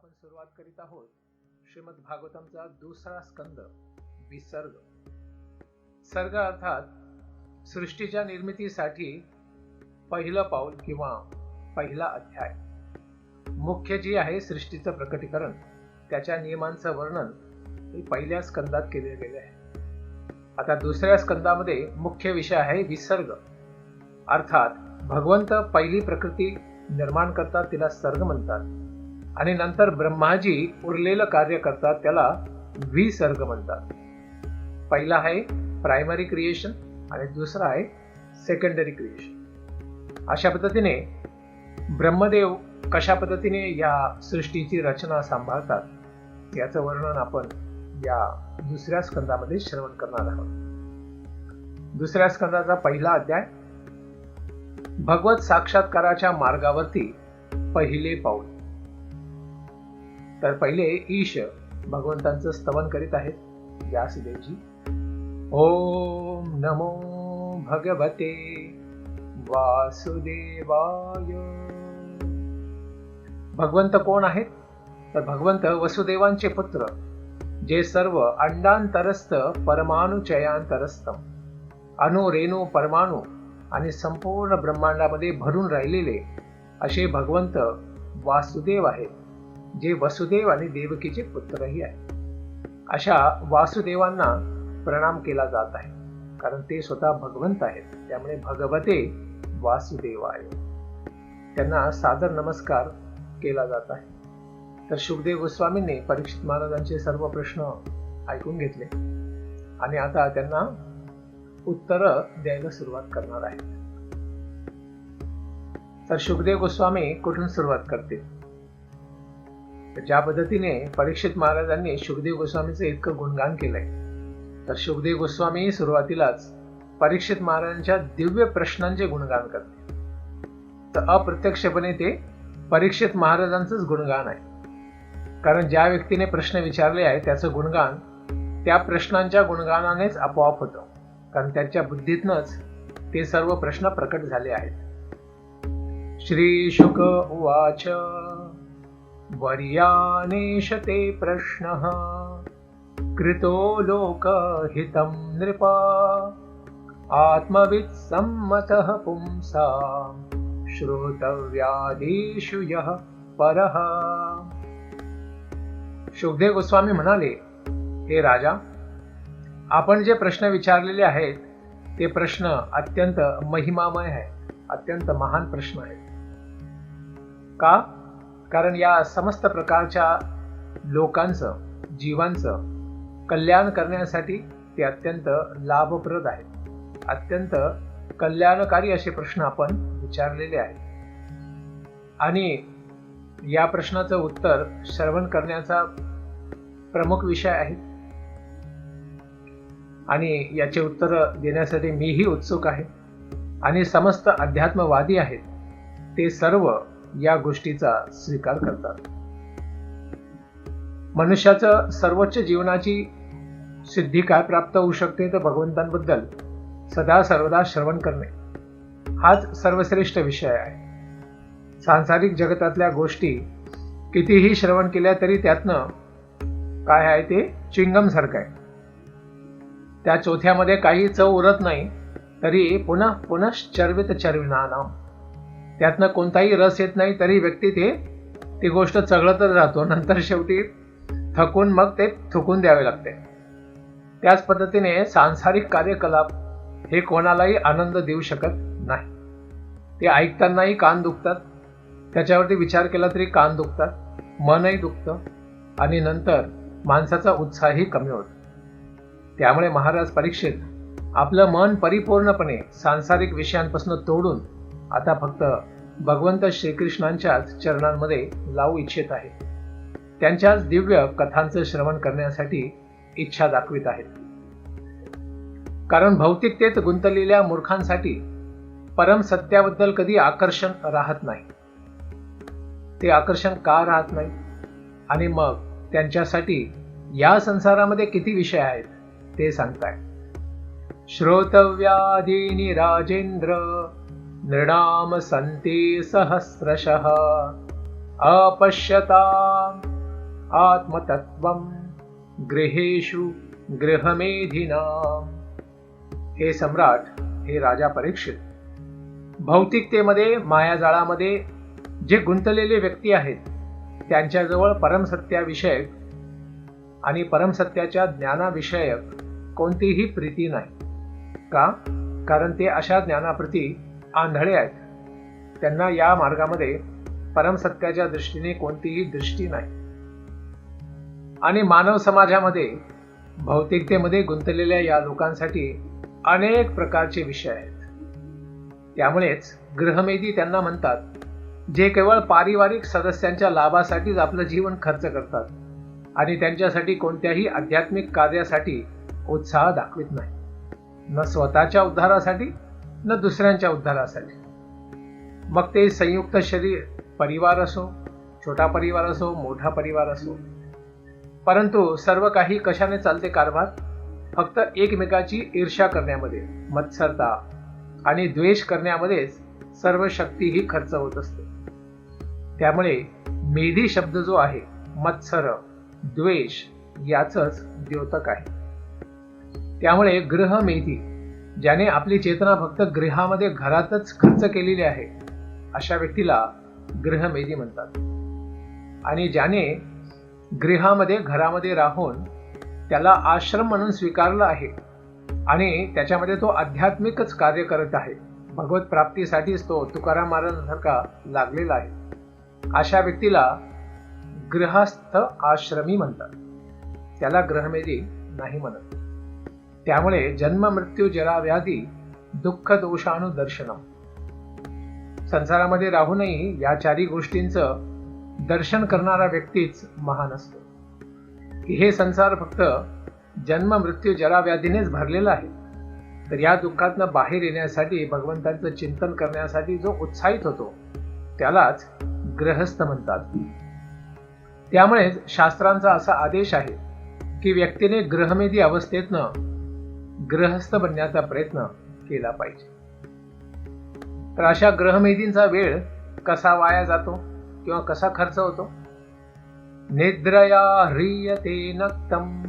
आपण सुरुवात करीत आहोत श्रीमद भागवतमचा दुसरा स्कंद विसर्ग. सर्ग अर्थात सृष्टीच्या निर्मितीसाठी पहिलं पाऊल किंवा पहिला अध्याय. मुख्य जी आहे सृष्टीचं प्रकटीकरण, त्याच्या नियमांचं वर्णन हे पहिल्या स्कंदात केले गेले आहे. आता दुसऱ्या स्कंदामध्ये मुख्य विषय आहे विसर्ग. अर्थात भगवंत पहिली प्रकृती निर्माण करतात, तिला सर्ग म्हणतात, आणि नंतर ब्रह्माजी उरलेलं कार्य करतात, त्याला विसर्ग म्हणतात. पहिला आहे प्रायमरी क्रिएशन आणि दुसरा आहे सेकंडरी क्रिएशन. अशा पद्धतीने ब्रह्मदेव कशा पद्धतीने या सृष्टीची रचना सांभाळतात याचं वर्णन आपण या दुसऱ्या स्कंदामध्ये श्रवण करणार आहोत. दुसऱ्या स्कंदाचा पहिला अध्याय भगवत साक्षात्काराच्या मार्गावरती पहिले पाऊल. तर पहिले ईश भगवंतांचं स्तवन करीत आहेत व्यासदेवजी. ओम नमो भगवते वासुदेवाय. भगवंत कोण आहेत? तर भगवंत वसुदेवांचे पुत्र, जे सर्व अंडांतरस्थ परमाणुचयांतरस्थ अणु रेणू परमाणु आणि संपूर्ण ब्रह्मांडामध्ये भरून राहिलेले असे भगवंत वासुदेव आहेत, जे वसुदेव आणि देवकीचे पुत्रही आहेत. अशा वासुदेवांना प्रणाम केला जात आहे, कारण ते स्वतः भगवंत आहेत. त्यामुळे भगवते वासुदेवाय त्यांना सादर नमस्कार केला जात आहे. तर शुकदेव गोस्वामींनी परीक्षित महाराजांचे सर्व प्रश्न ऐकून घेतले आणि आता त्यांना उत्तर द्यायला सुरुवात करणार आहेत. तर शुकदेव गोस्वामी कुठून सुरुवात करतील? ज्या पद्धतीने परीक्षित महाराजांनी शुकदेव गोस्वामीचं इतकं गुणगान केलंय, तर शुकदेव गोस्वामी सुरुवातीलाच परीक्षित महाराजांच्या दिव्य प्रश्नांचे गुणगान करते. तर अप्रत्यक्षपणे ते परीक्षित महाराजांचंच गुणगान आहे, कारण ज्या व्यक्तीने प्रश्न विचारले आहे त्याचं गुणगान त्या प्रश्नांच्या गुणगानानेच आपोआप होतं, कारण त्यांच्या बुद्धीतनच ते सर्व प्रश्न प्रकट झाले आहेत. श्री शुक उवाच वर्यानेश ते प्रश्नः कृतो लोकहितं नृप आत्मवित् सम्मतः पुंसां श्रोतव्यादिषु यः परः. शुकदेव गोस्वामी म्हणाले, हे राजा, आपण जे प्रश्न विचारलेले आहेत ते प्रश्न अत्यंत महिमामय आहेत, अत्यंत महान प्रश्न आहेत. का? कारण या समस्त प्रकारच्या लोकांचं, जीवांचं कल्याण करण्यासाठी ते अत्यंत लाभप्रद आहेत. अत्यंत कल्याणकारी असे प्रश्न आपण विचारलेले आहेत, आणि या प्रश्नाचं उत्तर श्रवण करण्याचा प्रमुख विषय आहे, आणि याचे उत्तर देण्यासाठी मीही उत्सुक आहे. आणि समस्त अध्यात्मवादी आहेत ते सर्व या गोष्टीचा स्वीकार करतात. मनुष्याचं सर्वोच्च जीवनाची सिद्धी काय प्राप्त होऊ शकते? तर भगवंतांबद्दल सदा सर्वदा श्रवण करणे हाच सर्वश्रेष्ठ विषय आहे. सांसारिक जगतातल्या गोष्टी कितीही श्रवण केल्या तरी त्यातनं काय आहे ते च्युइंगम सारखं आहे. त्या चोथ्यामध्ये काही चव उरत नाही तरी पुन्हा पुनश्चर्वित चर्विणानाम, त्यातनं कोणताही रस येत नाही तरी व्यक्ती ती गोष्ट चघळतच राहतो. नंतर शेवटी थकून मग ते थुकून द्यावे लागते. त्याच पद्धतीने सांसारिक कार्यकलाप हे कोणालाही आनंद देऊ शकत नाही. ते ऐकतानाही कान दुखतात, त्याच्यावरती विचार केला तरी कान दुखतात, मनही दुखतं, आणि नंतर माणसाचा उत्साहही कमी होतो. त्यामुळे महाराज परीक्षित आपलं मन परिपूर्णपणे सांसारिक विषयांपासून तोडून आता फक्त भगवंत श्रीकृष्णांच्याच चरणांमध्ये लावू इच्छित आहेत. त्यांच्याच दिव्य कथांचं श्रवण करण्यासाठी इच्छा दाखवित आहेत. कारण भौतिकतेत गुंतलेल्या मूर्खांसाठी परम सत्याबद्दल कधी आकर्षण राहत नाही. ते आकर्षण का राहत नाही? आणि मग त्यांच्यासाठी या संसारामध्ये किती विषय आहेत ते सांगताय. श्रोतव्यादीनि राजेंद्र नृणाम संते सहस्रशः अपश्यतां आत्मतत्वम गृहेषु गृहमेधिनाम. हे सम्राट, हे राजा परीक्षित, भौतिकतेमध्ये मायाजाळामध्ये जे गुंतलेले व्यक्ती आहेत त्यांच्याजवळ परमसत्याविषयक आणि परमसत्याच्या ज्ञानाविषयक कोणतीही प्रीती नाही. का? कारण ते अशा ज्ञानाप्रती आंधळे आहेत. त्यांना या मार्गामध्ये परमसत्याच्या दृष्टीने कोणतीही दृष्टी नाही. आणि मानव समाजामध्ये भौतिकतेमध्ये गुंतलेल्या या लोकांसाठी अनेक प्रकारचे विषय आहेत. त्यामुळेच गृहमेधी त्यांना म्हणतात, जे केवळ पारिवारिक सदस्यांच्या लाभासाठीच आपलं जीवन खर्च करतात आणि त्यांच्यासाठी कोणत्याही आध्यात्मिक कार्यासाठी उत्साह दाखवित नाही, न स्वतःच्या उद्धारासाठी न दुसऱ्यांच्या उद्धारासाठी. मग ते संयुक्त शरीर परिवार असो, छोटा परिवार असो, मोठा परिवार असो, परंतु सर्व काही कशाने चालते कारभार? फक्त एकमेकाची ईर्ष्या करण्यामध्ये, मत्सरता आणि द्वेष करण्यामध्येच सर्व शक्ती ही खर्च होत असते. त्यामुळे मेधी शब्द जो आहे, मत्सर, द्वेष याचंच द्योतक आहे. त्यामुळे गृहमेधी, ज्याने आपली चेतना फक्त गृहामध्ये, घरातच खर्च केलेली आहे, अशा व्यक्तीला गृहमेधी म्हणतात. आणि ज्याने गृहामध्ये, घरामध्ये राहून त्याला आश्रम म्हणून स्वीकारलं आहे आणि त्याच्यामध्ये तो आध्यात्मिकच कार्य करत आहे, भगवत प्राप्तीसाठीच तो तुकाराम महाराजांसारखा लागलेला आहे, अशा व्यक्तीला गृहस्थ आश्रमी म्हणतात. त्याला गृहमेधी नाही म्हणत. त्यामुळे जन्म मृत्यू जरा व्याधी दुःख दोषानुदर्शनम, संसारामध्ये राहूनही या चारी गोष्टींचं दर्शन करणारा व्यक्तीच महान असतो. की हे संसार फक्त जन्म मृत्यू जरा व्याधीनेच भरलेला आहे, तर या दुःखातनं बाहेर येण्यासाठी, भगवंतांचं चिंतन करण्यासाठी जो उत्साहित होतो त्यालाच गृहस्थ म्हणतात. त्यामुळेच शास्त्रांचा असा आदेश आहे की व्यक्तीने गृहमेधी अवस्थेतनं गृहस्थ बनण्याचा प्रयत्न केला पाहिजे. तर अशा गृहमेधींचा वेळ कसा वाया जातो किंवा कसा खर्च होतो? निद्रया ह्रियते नक्तं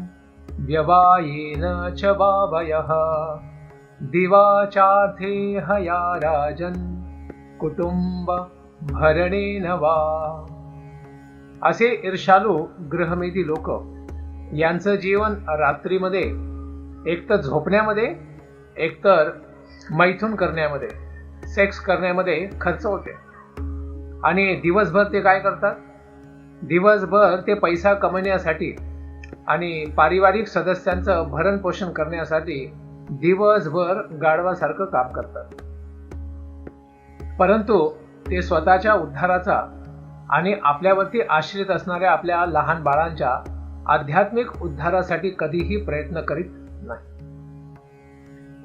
व्यवायेन च वावयः दिवाचार्थे हया राजन् कुटुंब भरणेन वा. असे ईर्षालू गृहमेधी लोक यांचं जीवन रात्रीमध्ये एकतर झोपण्यामध्ये, एकतर मैथून करण्यामध्ये, सेक्स करण्यामध्ये खर्च होते. आणि दिवसभर ते काय करतात? दिवसभर ते पैसा कमवण्यासाठी आणि पारिवारिक सदस्यांचं भरण पोषण करण्यासाठी दिवसभर गाढवासारखं काम करतात. परंतु ते स्वतःच्या उद्धाराचा आणि आपल्यावरती आश्रित असणाऱ्या आपल्या लहान बाळांच्या आध्यात्मिक उद्धारासाठी कधीही प्रयत्न करीत नाही.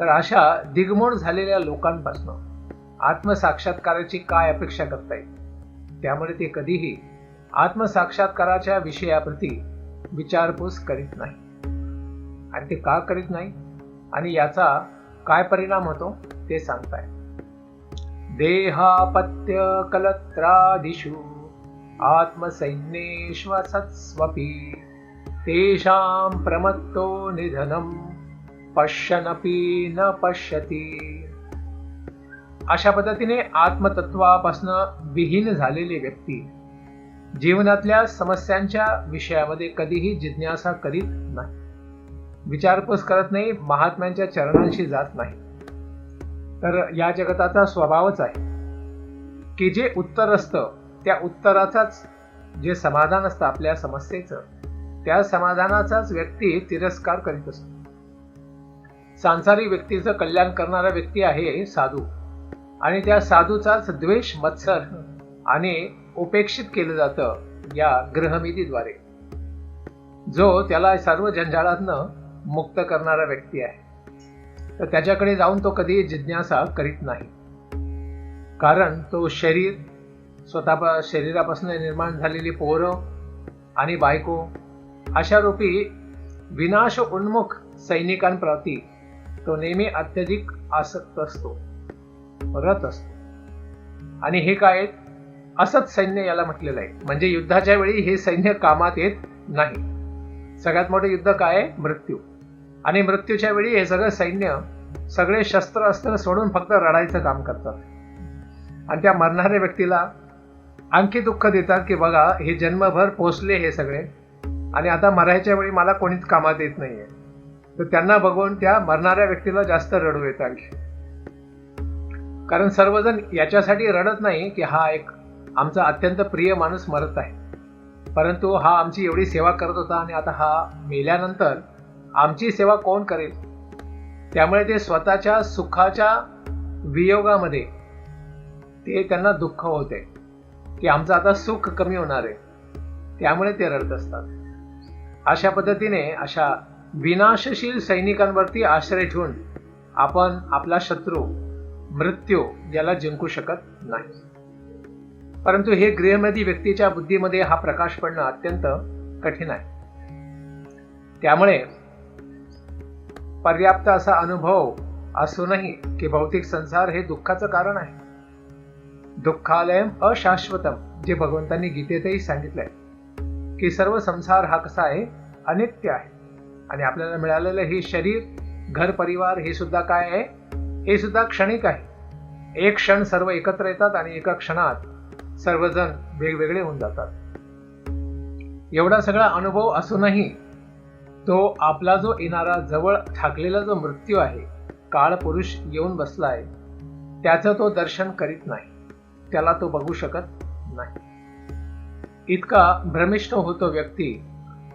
तर अशा दिग्मूढ झालेल्या लोकांपासून आत्मसाक्षात्काराची काय अपेक्षा करता येईल? त्यामुळे ते कधीही आत्मसाक्षात्काराच्या विषयाप्रती विचारपूस करीत नाही. आणि ते का करीत नाही आणि याचा काय परिणाम होतो ते सांगताय. देहापत्य कलत्रादिषु आत्मसैन्येष्वसत्स्वपि तेषां प्रमत्तो निधनं पश्यनपि न पश्यति. अशा पद्धतीने आत्मतत्वापासून विहीन झालेले व्यक्ती जीवनातल्या समस्यांच्या विषयामध्ये कधीही जिज्ञासा करीत नाही, विचारपूस करत नाही, महात्म्यांच्या चरणांशी जात नाही. तर या जगताचा स्वभावच आहे की जे उत्तर असतं त्या उत्तराचाच, जे समाधान असतं आपल्या समस्येचं, त्या समाधानाचाच व्यक्ती तिरस्कार करीत असतो. सांसारिक व्यक्तीचं कल्याण करणारा व्यक्ती आहे साधू, आणि त्या साधूचाच द्वेष, मत्सर आणि उपेक्षित केलं जातं या गृहमेधीद्वारे, जो त्याला सर्व जंजाळातनं मुक्त करणारा व्यक्ती आहे. तर त्याच्याकडे जाऊन तो कधी जिज्ञासा करीत नाही, कारण तो शरीर, स्वतः शरीरापासून निर्माण झालेली पोरं आणि बायको अशा रूपी विनाश उन्मुख सैनिकांप्रती तो नेहमी अत्यधिक आसक्त असतो, रत असतो. आणि हे काय? असंच सैन्य याला म्हटलेलं आहे. म्हणजे युद्धाच्या वेळी हे सैन्य कामात येत नाही. सगळ्यात मोठं युद्ध काय आहे? मृत्यू. आणि मृत्यूच्या वेळी हे सगळं सैन्य सगळे शस्त्र अस्त्र सोडून फक्त रडायचं काम करतात. आणि त्या मरणाऱ्या व्यक्तीला आणखी दुःख देतात की बघा हे जन्मभर पोचले हे सगळे आणि आता मरायच्या वेळी मला कोणीच कामात येत नाहीये. तर त्यांना बघून त्या मरणाऱ्या व्यक्तीला जास्त रडू येत आणखी. कारण सर्वजण याच्यासाठी रडत नाही की हा एक आमचा अत्यंत प्रिय माणूस मरत आहे, परंतु हा आमची एवढी सेवा करत होता आणि आता हा मेल्यानंतर आमची सेवा कोण करेल. त्यामुळे ते स्वतःच्या सुखाच्या वियोगामध्ये ते त्यांना दुःख होते की आमचं आता सुख कमी होणार आहे, त्यामुळे ते रडत असतात. अशा पद्धतीने अशा विनाशशील सैनिकांवरती आश्रय ठेवून आपण आपला शत्रू मृत्यू याला जिंकू शकत नाही. परंतु हे गृहमधी व्यक्तीच्या बुद्धीमध्ये हा प्रकाश पडणं अत्यंत कठीण आहे. त्यामुळे पर्याप्त असा अनुभव असूनही की भौतिक संसार हे दुःखाचं कारण आहे. दुःखालयम अशाश्वतम, जे भगवंतांनी गीतेतही सांगितलंय की सर्व संसार हा कसा आहे? अनित्य आहे. आणि आपल्याला मिळालेलं हे शरीर, घर परिवार हे सुद्धा काय आहे? हे सुद्धा क्षणिक आहे. एक क्षण सर्व एकत्र येतात आणि एका क्षणात सर्वजण वेगवेगळे होऊन जातात. एवढा सगळा अनुभव असूनही तो आपला जो येणारा जवळ ठाकलेला जो मृत्यू आहे, काळ पुरुष येऊन बसलाय, त्याचं तो दर्शन करीत नाही, त्याला तो बघू शकत नाही. इतका भ्रमिष्ठ होतो व्यक्ती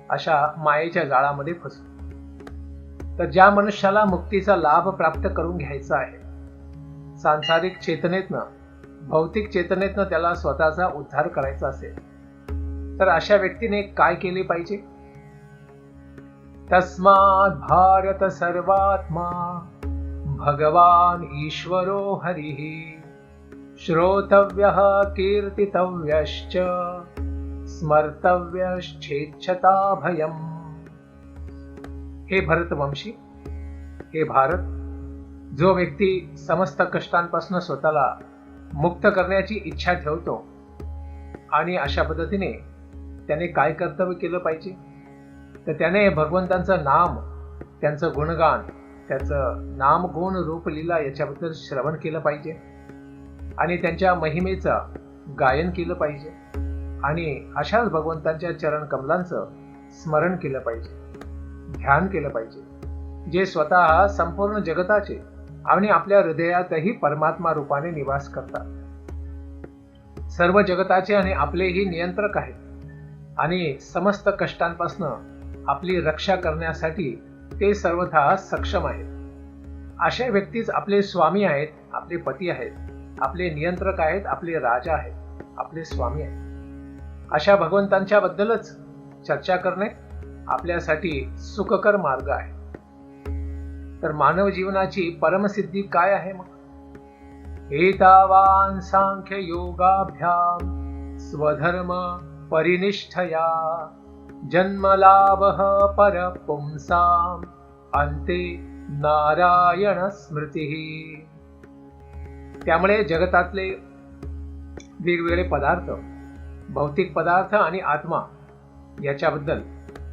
अशा मायेच्या जाळामध्ये फसतो. तर ज्या मनुष्याला मुक्तीचा लाभ प्राप्त करून घ्यायचा आहे, सांसारिक चेतनेतनं, भौतिक चेतनेतनं त्याला स्वतःचा उद्धार करायचा असेल, तर अशा व्यक्तीने काय केले पाहिजे? तस्मात् भारत सर्वात्मा भगवान ईश्वरो हरिः श्रोतव्यः कीर्तितव्यश्च स्मर्तव्यश्चेच्छता भयम्. हे भरतवंशी, हे भारत, जो व्यक्ती समस्त कष्टांपासून स्वतःला मुक्त करण्याची इच्छा ठेवतो आणि अशा पद्धतीने त्याने काय कर्तव्य केलं पाहिजे? तर त्याने भगवंतांचं नाम, त्यांचं गुणगान, त्याचं नाम गुण रूप लीला याच्याबद्दल श्रवण केलं पाहिजे आणि त्यांच्या महिमेचं गायन केलं पाहिजे आणि अशाच भगवंतांच्या चरण कमलांचं स्मरण केलं पाहिजे, ध्यान केलं पाहिजे, जे स्वतः संपूर्ण जगताचे आणि आपल्या हृदयातही परमात्मा रूपाने निवास करतात. सर्व जगताचे आणि आपलेही नियंत्रक आहेत आणि समस्त कष्टांपासून आपली रक्षा करण्यासाठी ते सर्वथा सक्षम आहेत. अशा व्यक्तीच आपले स्वामी आहेत, आपले पती आहेत, आपले नियंत्रक आहेत, आपले राजा आहेत, आपले स्वामी आहेत. अशा भगवंतांच्या बद्दलच चर्चा करणे आपल्यासाठी सुखकर मार्ग आहे. तर मानव जीवनाची परमसिद्धी काय आहे मग? एतावान सांख्य योगाभ्याम स्वधर्म परिनिष्ठया जन्मलाभः परपुंसाम अंते नारायण स्मृतिः. त्यामुळे जगतातले वेगवेगळे पदार्थ, भौतिक पदार्थ आणि आत्मा याच्याबद्दल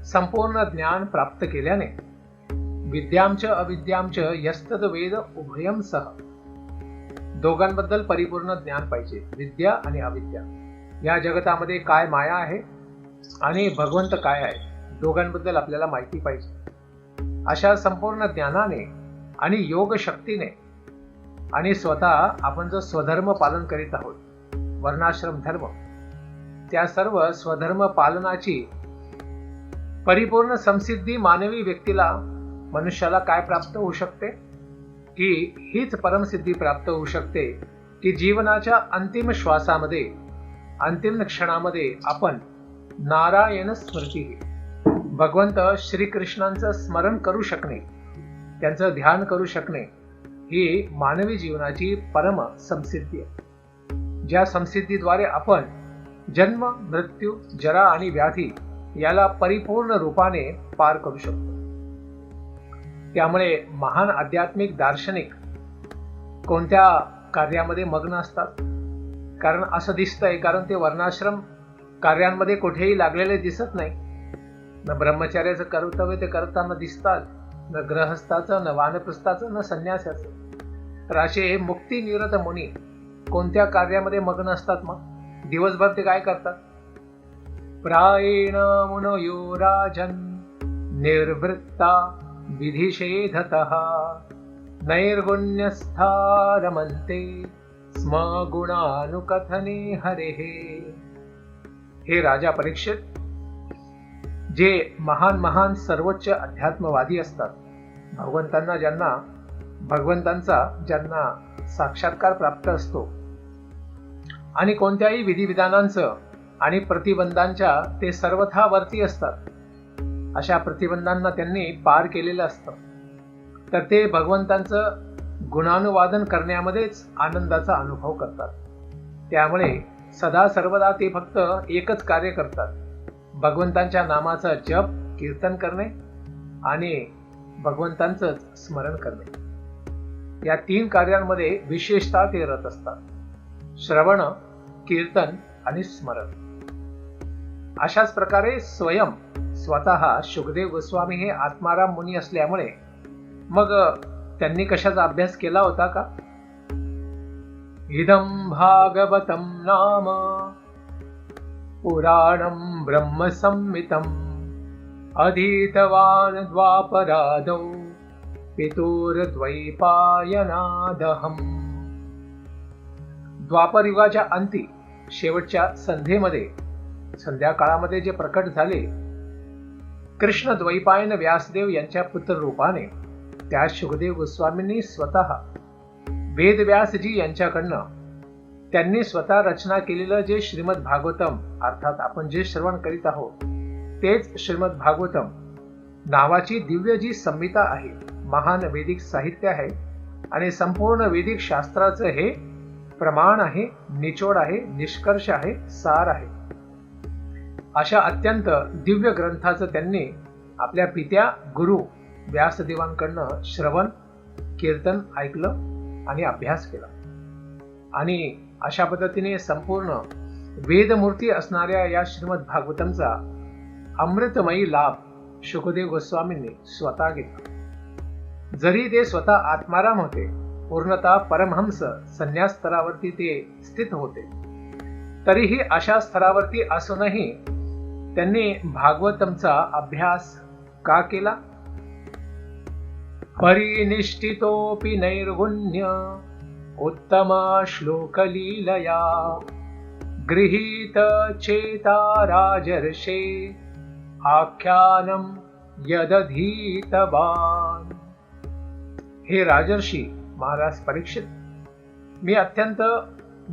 संपूर्ण ज्ञान प्राप्त केल्याने विद्यांच अविद्यांच यस्तद वेद उभयम सह, दोघांबद्दल परिपूर्ण ज्ञान पाहिजे. विद्या आणि अविद्या, या जगतामध्ये काय माया आहे आणि भगवंत काय आहे, दोघांबद्दल आपल्याला माहिती पाहिजे. अशा संपूर्ण ज्ञानाने आणि योग शक्तीने आणि स्वतः आपण जो स्वधर्म पालन करीत आहोत, वर्णाश्रम धर्म, त्या सर्व स्वधर्म पालनाची परिपूर्ण संसिद्धी मानवी व्यक्तीला, मनुष्याला काय प्राप्त होऊ शकते? की हीच परमसिद्धी प्राप्त होऊ शकते की जीवनाच्या अंतिम श्वासामध्ये, अंतिम क्षणामध्ये आपण नारायण स्मृती, भगवंत श्रीकृष्णांचं स्मरण करू शकणे, त्यांचं ध्यान करू शकणे, ही मानवी जीवनाची परम संसिद्धी आहे. ज्या संसिद्धीद्वारे आपण जन्म, मृत्यू, जरा आणि व्याधी याला परिपूर्ण रूपाने पार करू शकतो. त्यामुळे महान आध्यात्मिक दार्शनिक कोणत्या कार्यामध्ये मग्न असतात? कारण असं दिसतंय, कारण ते वर्णाश्रम कार्यांमध्ये कुठेही लागलेले दिसत नाही. न ब्रह्मचार्याचं कर्तव्य ते करताना दिसतात, न ग्रहस्थाचं, न वानप्रस्थाचं, न संन्यासाचं. तर असे मुक्ती निरत मुनी कोणत्या कार्यामध्ये मग्न असतात? मग दिवसभर ते काय करतात? प्रायेण मुनयो राजन् निर्वृत्ता विधिषेधतः नैर्गुण्यस्था रमन्ते स्म गुणानुकथने हरेः. हे राजा परीक्षित, जे महान महान सर्वोच्च अध्यात्मवादी असतात, भगवंतांचा ज्यांना साक्षात्कार प्राप्त असतो आणि कोणत्याही विधिविधानांचं आणि प्रतिबंधांच्या ते सर्वथा वरती असतात, अशा प्रतिबंधांना त्यांनी पार केलेलं असतं, तर ते भगवंतांचं गुणानुवादन करण्यामध्येच आनंदाचा अनुभव करतात. त्यामुळे सदा सर्वदा ते फक्त एकच कार्य करतात, भगवंतांच्या नामाचा जप कीर्तन करणे आणि भगवंतांचं स्मरण करणे. या 3 कार्यांमध्ये विशेषतः ते रत असतात: श्रवण, कीर्तन आणि स्मरण. अशाच प्रकारे स्वतः शुकदेव गोस्वामी हे आत्माराम मुनी असल्यामुळे मग त्यांनी कशाचा अभ्यास केला होता का? इदं भागवतं नाम पुराणं ब्रह्मसंहितं अधीतवान् द्वापरादौ पितुर्द्वैपायनादहम्. द्वापरयुगाच्या अंती शेवटच्या संध्येमध्ये, संध्याकाळामध्ये जे प्रकट झाले, कृष्ण द्वैपायन व्यासदेव यांच्या पुत्र रूपाने, त्या शुकदेव गोस्वामींनी स्वतः वेदव्यासजी यांच्याकडनं त्यांनी स्वतः रचना केलेलं जे श्रीमद भागवतम, अर्थात आपण जे श्रवण करीत आहोत तेच श्रीमद भागवतम नावाची दिव्य जी संहिता आहे, महान वैदिक साहित्य आहे आणि संपूर्ण वैदिक शास्त्राचं हे प्रमाण आहे, निचोड आहे, निष्कर्ष आहे, सार आहे. अशा अत्यंत दिव्य ग्रंथाचं त्यांनी आपल्या पित्या गुरु व्यासदेवांकडनं श्रवण, कीर्तन ऐकलं आणि अभ्यास केला. आणि अशा पद्धतीने संपूर्ण वेदमूर्ती असणाऱ्या या श्रीमद भागवतमचा अमृतमयी लाभ शुकदेव गोस्वामींनी स्वतः घेतला. जरी ते स्वतः आत्माराम होते, पूर्णतः परमहंस संन्यास स्तरावरती ते स्थित होते, तरीही अशा स्तरावरती असूनही त्यांनी भागवतमचा अभ्यास का केला? परिनिष्ठितोऽपि नैर्गुण्य उत्तम श्लोकलीलया गृहीत चेता राजर्षे आख्यानं यदधीतवान्. हे राजर्षी महाराज परीक्षित, मी अत्यंत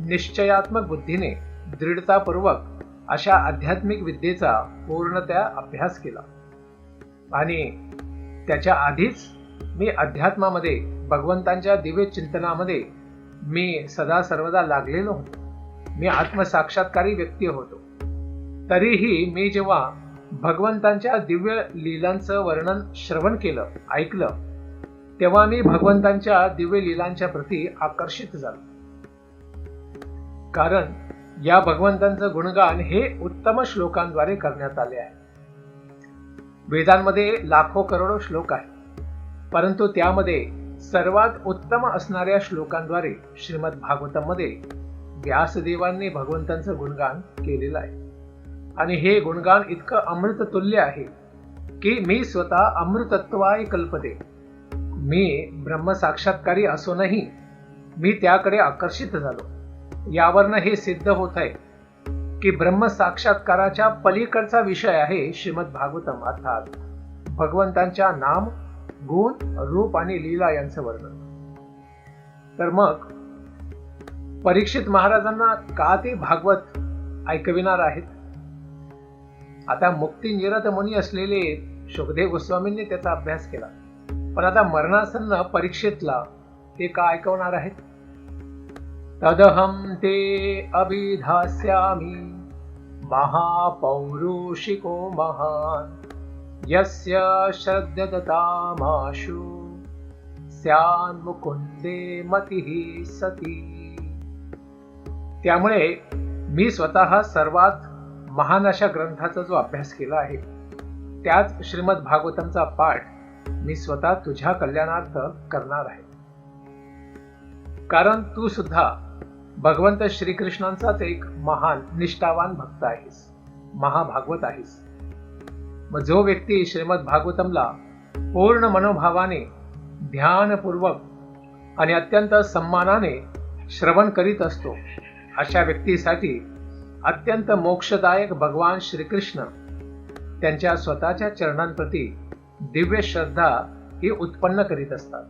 निश्चयात्मक बुद्धीने दृढतापूर्वक अशा आध्यात्मिक विद्येचा पूर्णतः अभ्यास केला आणि त्याच्या आधीच मी अध्यात्मामध्ये, भगवंतांच्या दिव्य चिंतनामध्ये मी सदा सर्वदा लागलेलो होतो. मी आत्मसाक्षात्कारी व्यक्ती होतो. तरीही मी जेव्हा भगवंतांच्या दिव्य लीलांचं वर्णन श्रवण केलं, ऐकलं, तेव्हा मी भगवंतांच्या दिव्य लीलांच्या प्रती आकर्षित झालो. कारण या भगवंतांचं गुणगान हे उत्तम श्लोकांद्वारे करण्यात आले आहे. वेदांमध्ये लाखो करोडो श्लोक आहेत, परंतु त्यामध्ये सर्वात उत्तम असणाऱ्या श्लोकांद्वारे श्रीमद भागवतमध्ये व्यासदेवांनी भगवंतांचं गुणगान केलेलं आहे. आणि हे गुणगान इतकं अमृततुल्य आहे की मी स्वतः अमृतत्वाय कल्पते. मी ब्रह्मसाक्षात्कारी असूनही मी त्याकडे आकर्षित झालो. यावरनं हे सिद्ध होत आहे की ब्रह्मसाक्षात्काराच्या पलीकडचा विषय आहे श्रीमद भागवतम, अर्थात भगवंतांच्या नाम, गुण, रूप आणि लीला यांचं वर्णन. तर मग परीक्षित महाराजांना का ते भागवत ऐकविणार आहेत? आता मुक्ती निरत मुनी असलेले शुकदेव गोस्वामींनी त्याचा अभ्यास केला, पण आता मरणासन्न परीक्षितला ते का ऐकवणार आहेत? तदहं ते अभिधास्यामि महापौरुषिको महान यस्य श्रद्धतामाशु स्यान्मुकुन्दे मतिः सती. त्यामुळे मी स्वतः सर्वात महान अशा ग्रंथाचा जो अभ्यास केला आहे, त्याच श्रीमद भागवतमचा पाठ मी स्वतः तुझ्या कल्याणार्थ करणार आहे. कारण तू सुद्धा भगवंत श्रीकृष्णांचाच एक महान निष्ठावान भक्त आहेस, महाभागवत आहेस. मग जो व्यक्ती श्रीमद भागवतमला पूर्ण मनोभावाने, ध्यानपूर्वक आणि अत्यंत सन्मानाने श्रवण करीत असतो, अशा व्यक्तीसाठी अत्यंत मोक्षदायक भगवान श्रीकृष्ण त्यांच्या स्वतःच्या चरणांप्रती दिव्य श्रद्धा ही उत्पन्न करीत असतात.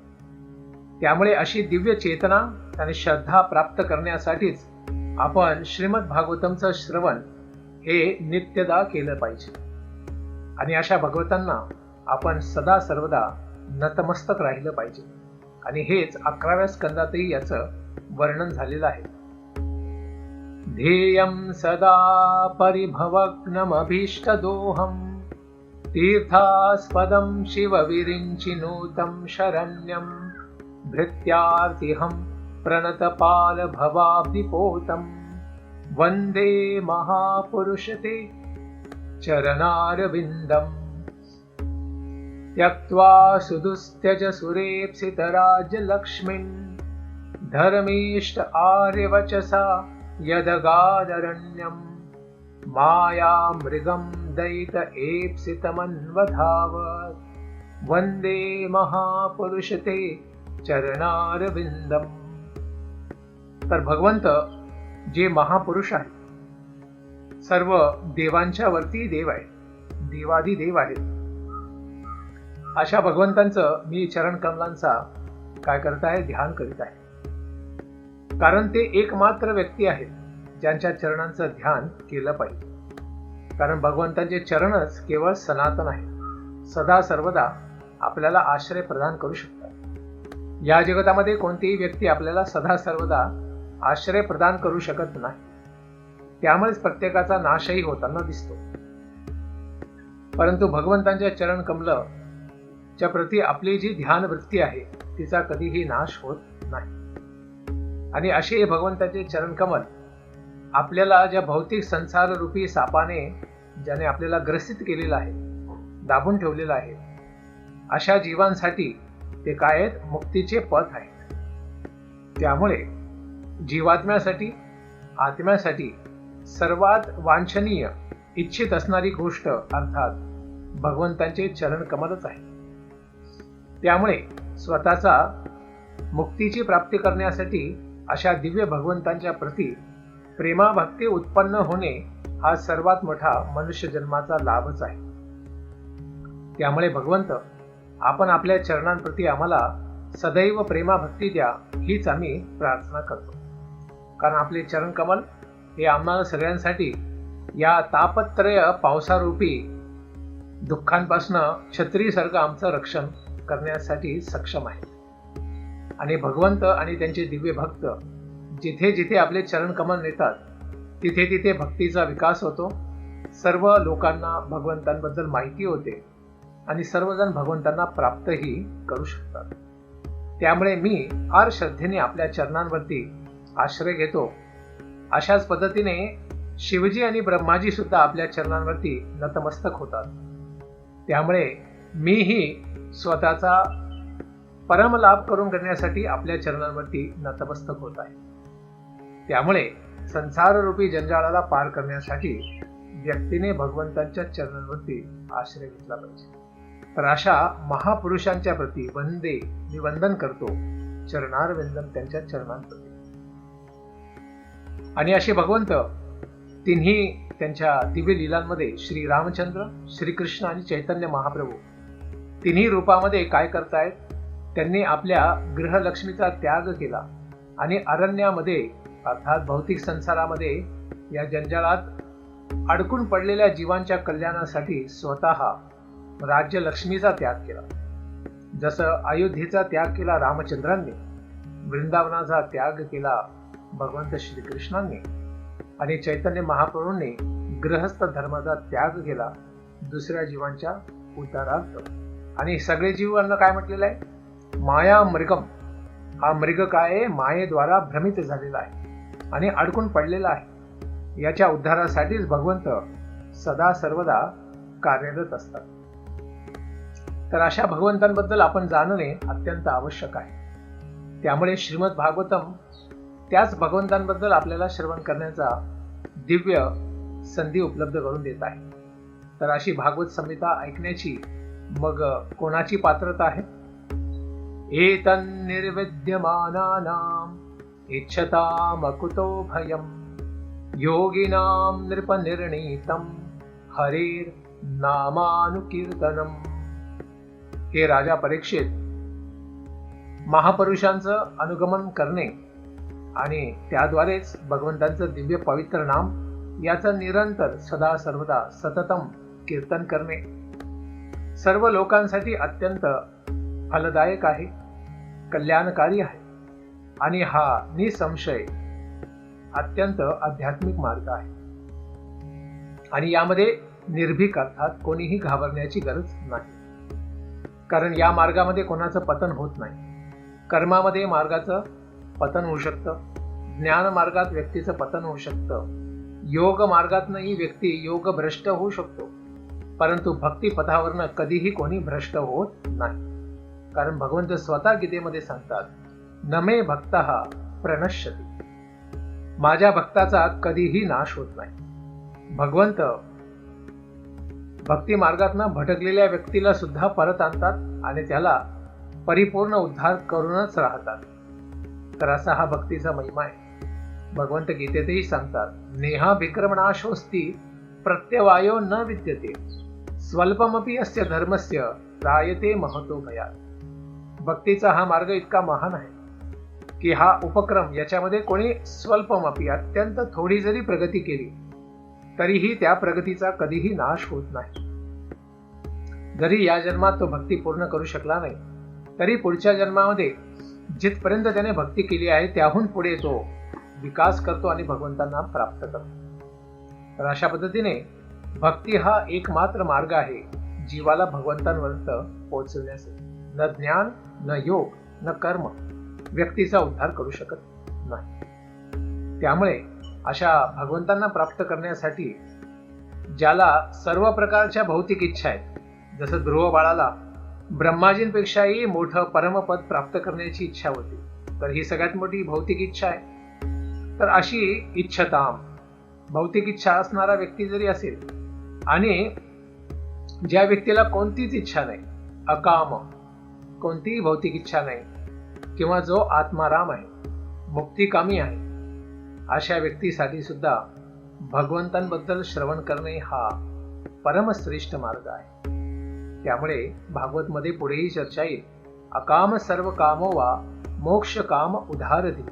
त्यामुळे अशी दिव्य चेतना आणि श्रद्धा प्राप्त करण्यासाठीच आपण श्रीमद भागवतमचं श्रवण हे नित्यदा केलं पाहिजे. आणि अशा भगवतांना आपण सदा सर्वदा नतमस्तक राहिलं पाहिजे. आणि हेच 11व्या स्कंदातही याचं वर्णन झालेलं आहे. ध्येयं सदा परिभवग्नमभीष्टदोहं तीर्थास्पदं शिवविरिञ्चिनूतं शरण्यं भृत्यार्तिहं प्रणतपालभवाब्धिपोतं वन्दे महापुरुषते चरणारविन्दम्. त्यक्त्वा सुदुस्त्यज सुरेप्सितराज्यलक्ष्मीन् धर्मीष्ट आर्यवचसा यदगादरण्यं मायामृगं दयित एप्सितमन्वधावत् वन्दे महापुरुषते चरणारविन्दम्. तर भगवंत जे महापुरुष आहे, सर्व देवांच्या वरती देव आहे, देवादिदेव आहेत, अशा भगवंतांचं मी चरण कमलांचा काय करत आहे, ध्यान करीत आहे. कारण ते एकमात्र व्यक्ती आहेत ज्यांच्या चरणांचं ध्यान केलं पाहिजे. कारण भगवंतांचे चरणच केवळ सनातन आहे, सदा सर्वदा आपल्याला आश्रय प्रदान करू शकतात. या जगतामध्ये कोणतीही व्यक्ती आपल्याला सदा सर्वदा आश्रय प्रदान करू शकत नाही. त्यामुळेच प्रत्येकाचा नाशही होताना दिसतो. परंतु भगवंतांच्या चरण कमल च्या प्रती आपली जी ध्यान वृत्ती आहे तिचा कधीही नाश होत नाही. आणि असे भगवंताचे चरण कमल आपल्याला ज्या भौतिक संसार रूपी सापाने ज्याने आपल्याला ग्रसित केलेलं आहे, दाबून ठेवलेलं आहे, अशा जीवांसाठी ते काय आहेत, मुक्तीचे पथ आहेत. त्यामुळे जीवात्म्यासाठी, आत्म्यासाठी सर्वात वांछनीय, इच्छित असणारी गोष्ट अर्थात भगवंतांचे चरण कमलच आहे. त्यामुळे स्वतःचा मुक्तीची प्राप्ती करण्यासाठी अशा दिव्य भगवंतांच्या प्रती प्रेमाभक्ती उत्पन्न होणे हा सर्वात मोठा मनुष्य जन्माचा लाभच आहे. त्यामुळे भगवंत आपण आपल्या चरणांप्रती आम्हाला सदैव प्रेमाभक्ती द्या, हीच आम्ही प्रार्थना करतो. कारण आपले चरण कमल हे आम्हाला सगळ्यांसाठी या तापत्रय पावसारूपी दुःखांपासून छत्रीसारखं आमचं रक्षण करण्यासाठी सक्षम आहे. आणि भगवंत आणि त्यांचे दिव्य भक्त जिथे जिथे आपले चरण कमल नेतात तिथे तिथे भक्तीचा विकास होतो. सर्व लोकांना भगवंतांबद्दल माहिती होते आणि सर्वजण भगवंतांना प्राप्तही करू शकतात. त्यामुळे मी फार श्रद्धेने आपल्या चरणांवरती आश्रय घेतो. अशाच पद्धतीने शिवजी आणि ब्रह्माजी सुद्धा आपल्या चरणांवरती नतमस्तक होतात. त्यामुळे मीही स्वतःचा परमलाभ करून घेण्यासाठी आपल्या चरणांवरती नतमस्तक होत आहे. त्यामुळे संसाररूपी जंजाळाला पार करण्यासाठी व्यक्तीने भगवंतांच्या चरणांवरती आश्रय घेतला पाहिजे. तर अशा महापुरुषांच्या प्रती वंदे, मी वंदन करतो, चरणारविंदम, त्यांच्या चरणांप्रती. आणि असे भगवंत तिन्ही त्यांच्या दिव्य लीलांमध्ये श्री रामचंद्र, श्रीकृष्ण आणि चैतन्य महाप्रभू तिन्ही रूपामध्ये काय करतायत, त्यांनी आपल्या गृहलक्ष्मीचा त्याग केला आणि अरण्यामध्ये अर्थात भौतिक संसारामध्ये या जंजाळात अडकून पडलेल्या जीवांच्या कल्याणासाठी स्वतः राज्यलक्ष्मीचा त्याग केला. जसं अयोध्येचा त्याग केला रामचंद्रांनी, वृंदावनाचा त्याग केला भगवंत श्रीकृष्णांनी आणि चैतन्य महाप्रभूंनी गृहस्थ धर्माचा त्याग केला दुसऱ्या जीवांच्या उद्धारार्थ. आणि सगळे जीवांना काय म्हटलेलं आहे, माया मृगम. हा मृग काय आहे, मायेद्वारा भ्रमित झालेला आहे. आणि अडकून पडलेला आहे. याच्या उद्धारासाठीच भगवंत सदा सर्वदा कार्यरत असतात. तर अशा भगवंतांबद्दल आपण जाणणे अत्यंत आवश्यक आहे. त्यामुळे श्रीमद भागवतम त्याच भगवंतांबद्दल आपल्याला श्रवण करण्याचा दिव्य संधी उपलब्ध करून देत आहे. तर अशी भागवत संहिता ऐकण्याची मग कोणाची पात्रता आहे? एतन्निर्विद्यमानानां इच्छतामकुतो भयम् योगिनां नृपनिर्णीतं हरेर्नामानुकीर्तनम्. हे राजा परीक्षित, महापुरुषांचं अनुगमन करणे आणि त्याद्वारेच भगवंतांचं दिव्य पवित्र नाम याचं निरंतर सदा सर्वदा सततम कीर्तन करणे सर्व लोकांसाठी अत्यंत फलदायक आहे, कल्याणकारी आहे आणि हा निसंशय अत्यंत आध्यात्मिक मार्ग आहे. आणि यामध्ये निर्भीक अर्थात कोणीही घाबरण्याची गरज नाही. कारण या मार्गामध्ये कोणाचं पतन होत नाही. कर्मामध्ये मार्गाचं पतन होऊ शकतं, ज्ञान मार्गात व्यक्तीचं पतन होऊ शकतं, योग मार्गातनंही व्यक्ती योग भ्रष्ट होऊ शकतो, परंतु भक्ती पथावरनं कधीही कोणी भ्रष्ट होत नाही. कारण भगवंत स्वतः गीतेमध्ये सांगतात, न मे भक्तः प्रणश्यति, माझ्या भक्ताचा कधीही नाश होत नाही. भगवंत भक्ती मार्गातनं भटकलेल्या व्यक्तीला सुद्धा परत आणतात आणि त्याला परिपूर्ण उद्धार करूनच राहतात. तर असा हा भक्तीचा महिमा आहे. भगवंत गीतेतही सांगतात, नेहा विक्रमणाशोस्ती प्रत्यवायो न विद्यते स्वल्पमपि अस्य धर्मस्य रायते महतो भयात. भक्तीचा हा मार्ग इतका महान आहे की हा उपक्रम याच्यामध्ये कोणी स्वल्पमपि अत्यंत थोडी जरी प्रगती केली तरीही त्या प्रगतीचा कधीही नाश होत नाही. जरी या जन्मात तो भक्ती पूर्ण करू शकला नाही तरी पुढच्या जन्मामध्ये जिथपर्यंत त्याने भक्ती केली आहे त्याहून पुढे तो विकास करतो आणि भगवंतांना प्राप्त करतो. तर अशा पद्धतीने भक्ती हा एकमात्र मार्ग आहे जीवाला भगवंतांपर्यंत पोहोचवण्यासाठी. न ज्ञान, न योग, न कर्म व्यक्तीचा उद्धार करू शकत नाही. त्यामुळे अशा भगवंतांना प्राप्त करण्यासाठी ज्याला सर्व प्रकारच्या भौतिक इच्छा आहेत, जसं ध्रुव बाळाला ब्रह्माजींपेक्षाही मोठं परमपद प्राप्त करण्याची इच्छा होती, तर ही सगळ्यात मोठी भौतिक इच्छा आहे. तर अशी इच्छताम, भौतिक इच्छा असणारा व्यक्ती जरी असेल आणि ज्या व्यक्तीला कोणतीच इच्छा नाही, अकाम, कोणतीही भौतिक इच्छा नाही, किंवा जो आत्माराम आहे, मुक्तिकामी आहे, अशा व्यक्तीसाठी सुद्धा भगवंतांबद्दल श्रवण करणे हा परमश्रेष्ठ मार्ग आहे. त्यामुळे भागवत मध्ये पुढेही चर्चा येईल, अकाम सर्व कामो वा मोक्ष काम उदारधी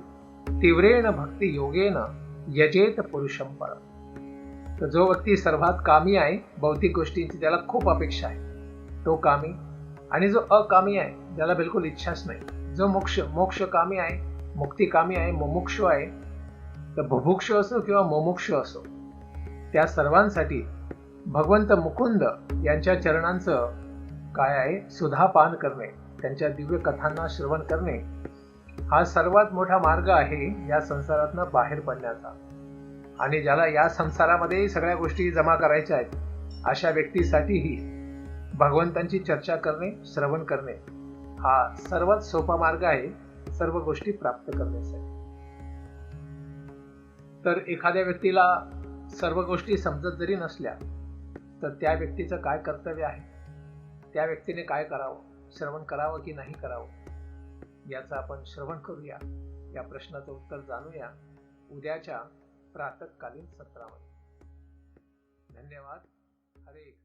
तीव्रेण भक्ती योगेन यजेत पुरुषम परम. तर जो व्यक्ती सर्वात कामी आहे, भौतिक गोष्टींची त्याला खूप अपेक्षा आहे, तो कामी. आणि जो अकामी आहे, ज्याला बिलकुल इच्छाच नाही, जो मोक्ष कामी आहे, मुक्ती कामी आहे, मुमुक्षु आहे, तर बुभुक्षु असो किंवा मुमुक्षु असो, त्या सर्वांसाठी भगवंत मुकुंद यांच्या चरणांचं काय आहे, सुधापान करणे, त्यांच्या दिव्य कथांना श्रवण करणे हा सर्वात मोठा मार्ग आहे या संसारातनं बाहेर पडण्याचा. आणि ज्याला या संसारामध्ये सगळ्या गोष्टी जमा करायच्या आहेत, अशा व्यक्तीसाठीही भगवंतांची चर्चा करणे, श्रवण करणे हा सर्वात सोपा मार्ग आहे सर्व गोष्टी प्राप्त करण्यासाठी. तर एखाद्या व्यक्तीला सर्व गोष्टी समजत जरी नसल्या तर त्या व्यक्तीचं काय कर्तव्य आहे, त्या व्यक्तीने काय करावं, श्रवण करावं की नाही करावं, याचं आपण श्रवण करूया. या प्रश्नाचं उत्तर जाणूया उद्याच्या प्रातःकालीन सत्रामध्ये. धन्यवाद. हरे कृष्ण.